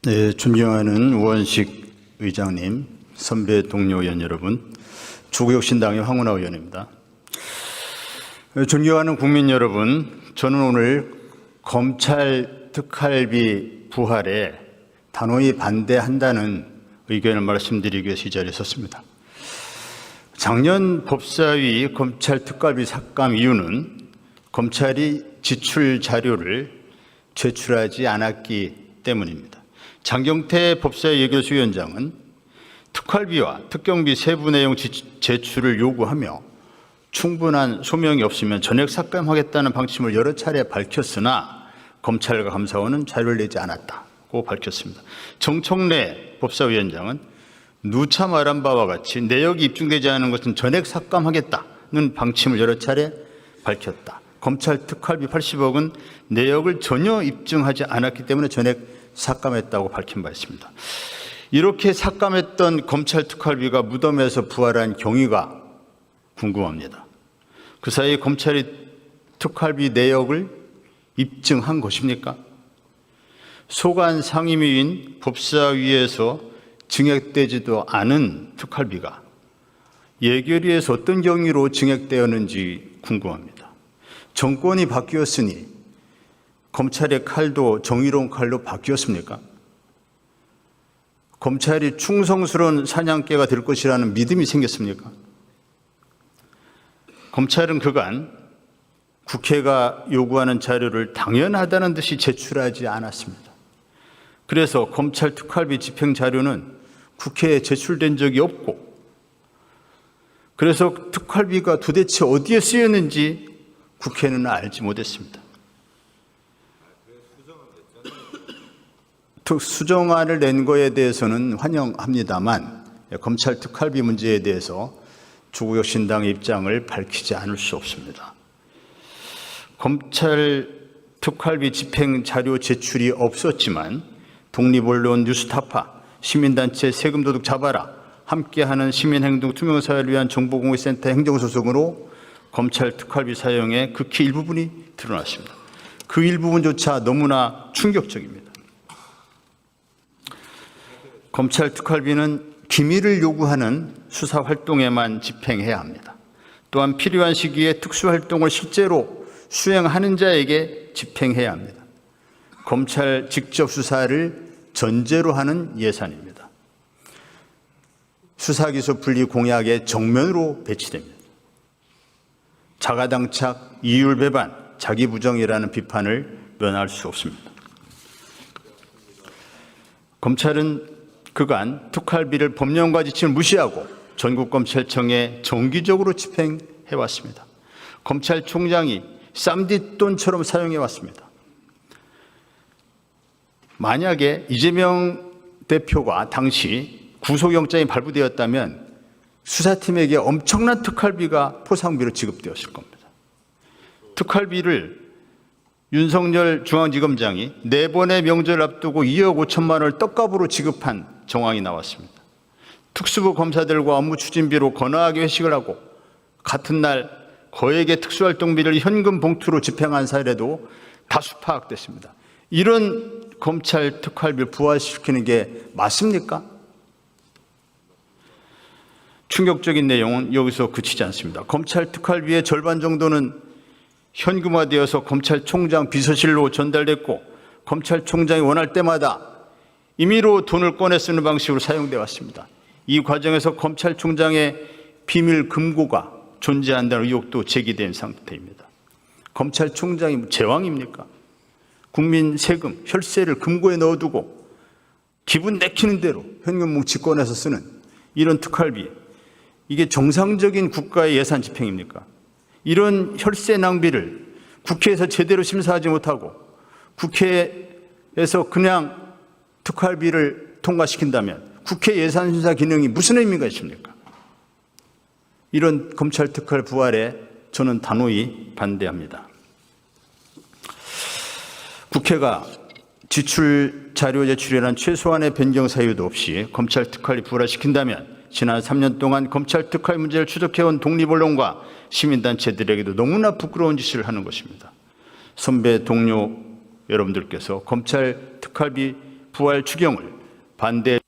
네, 존경하는 우원식 의장님, 선배 동료 의원 여러분, 조국혁신당의 황운하 의원입니다. 존경하는 국민 여러분, 저는 오늘 검찰 특활비 부활에 단호히 반대한다는 의견을 말씀드리기 위해서 이 자리에 섰습니다. 작년 법사위 검찰 특활비 삭감 이유는 검찰이 지출 자료를 제출하지 않았기 때문입니다. 장경태 법사위 예결수위원장은 특활비와 특경비 세부 내용 제출을 요구하며 충분한 소명이 없으면 전액 삭감하겠다는 방침을 여러 차례 밝혔으나 검찰과 감사원은 자료를 내지 않았다고 밝혔습니다. 정청래 법사위원장은 누차 말한 바와 같이 내역이 입증되지 않은 것은 전액 삭감하겠다는 방침을 여러 차례 밝혔다. 검찰 특활비 80억은 내역을 전혀 입증하지 않았기 때문에 전액 삭감했다고 밝힌 바 있습니다. 이렇게 삭감했던 검찰 특활비가 무덤에서 부활한 경위가 궁금합니다. 그 사이 검찰이 특활비 내역을 입증한 것입니까? 소관 상임위인 법사위에서 증액되지도 않은 특활비가 예결위에서 어떤 경위로 증액되었는지 궁금합니다. 정권이 바뀌었으니 검찰의 칼도 정의로운 칼로 바뀌었습니까? 검찰이 충성스러운 사냥개가 될 것이라는 믿음이 생겼습니까? 검찰은 그간 국회가 요구하는 자료를 당연하다는 듯이 제출하지 않았습니다. 그래서 검찰 특활비 집행 자료는 국회에 제출된 적이 없고, 그래서 특활비가 도대체 어디에 쓰였는지 국회는 알지 못했습니다. 수정안을 낸 거에 대해서는 환영합니다만 검찰 특활비 문제에 대해서 조국혁신당의 입장을 밝히지 않을 수 없습니다. 검찰 특활비 집행 자료 제출이 없었지만 독립언론 뉴스타파, 시민단체 세금도둑 잡아라, 함께하는 시민행동 투명사회를 위한 정보공유센터 행정소송으로 검찰 특활비 사용의 극히 일부분이 드러났습니다. 그 일부분조차 너무나 충격적입니다. 검찰 특활비는 기밀을 요구하는 수사 활동에만 집행해야 합니다. 또한 필요한 시기에 특수활동을 실제로 수행하는 자에게 집행해야 합니다. 검찰 직접 수사를 전제로 하는 예산입니다. 수사기소 분리 공약의 정면으로 배치됩니다. 자가당착, 이율배반, 자기부정이라는 비판을 면할 수 없습니다. 검찰은 그간 특활비를 법령과 지침을 무시하고 전국검찰청에 정기적으로 집행해왔습니다. 검찰총장이 쌈짓돈처럼 사용해왔습니다. 만약에 이재명 대표가 당시 구속영장이 발부되었다면 수사팀에게 엄청난 특활비가 포상비로 지급되었을 겁니다. 특활비를 윤석열 중앙지검장이 4번의 명절을 앞두고 2억 5천만 원을 떡값으로 지급한 정황이 나왔습니다. 특수부 검사들과 업무 추진비로 거나하게 회식을 하고 같은 날 거액의 특수활동비를 현금 봉투로 집행한 사례도 다수 파악됐습니다. 이런 검찰 특활비를 부활시키는 게 맞습니까? 충격적인 내용은 여기서 그치지 않습니다. 검찰 특활비의 절반 정도는 현금화되어서 검찰총장 비서실로 전달됐고 검찰총장이 원할 때마다 임의로 돈을 꺼내 쓰는 방식으로 사용되어 왔습니다. 이 과정에서 검찰총장의 비밀 금고가 존재한다는 의혹도 제기된 상태입니다. 검찰총장이 제왕입니까? 국민 세금, 혈세를 금고에 넣어두고 기분 내키는 대로 현금 뭉치 꺼내서 쓰는 이런 특활비, 이게 정상적인 국가의 예산 집행입니까? 이런 혈세 낭비를 국회에서 제대로 심사하지 못하고 국회에서 그냥 특활비를 통과시킨다면 국회 예산심사 기능이 무슨 의미가 있습니까? 이런 검찰 특활 부활에 저는 단호히 반대합니다. 국회가 지출 자료 제출이란 최소한의 변경 사유도 없이 검찰 특활이 부활시킨다면 지난 3년 동안 검찰 특활 문제를 추적해온 독립언론과 시민단체들에게도 너무나 부끄러운 짓을 하는 것입니다. 선배 동료 여러분들께서 검찰 특활비 부활 추경을 반대